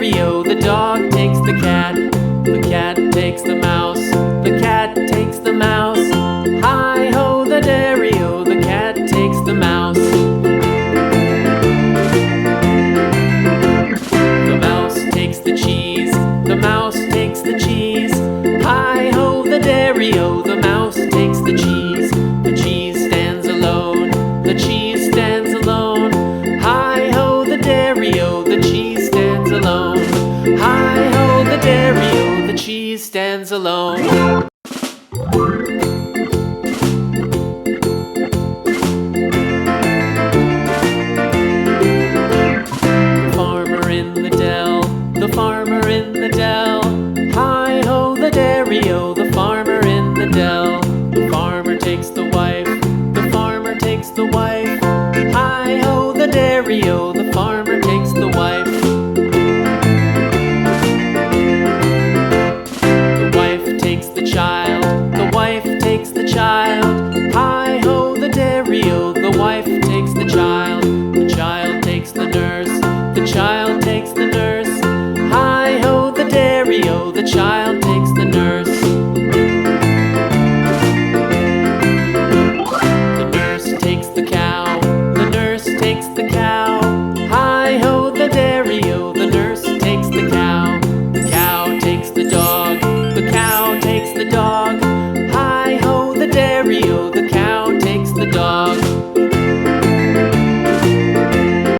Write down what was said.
dairy-o, the dog takes the cat. The cat takes the mouse. The cat takes the mouse. Hi-ho, the dairy-o, the cat takes the mouse. The mouse takes the cheese. The mouse takes the cheese. Hi-ho, the dairy-o, the mouse takes the cheese. The cheese stands alone. The cheese stands alone. Hi-ho, the dairy-o, the cheese stands alone. Hi-ho, the dairy-o, the cheese stands alone. The farmer in the dell. The farmer in the dell. Hi-ho, the dairy-o, the farmer in the dell. The farmer takes the wife. The farmer takes the wife. Hi-ho, the dairy-o, the farmer takes the wife. The wife takes the child. The wife takes the child. Hi-ho, the dairy-o, the wife takes the child. The child takes the nurse. The child takes the nurse. Hi-ho, the dairy-o, the child takes the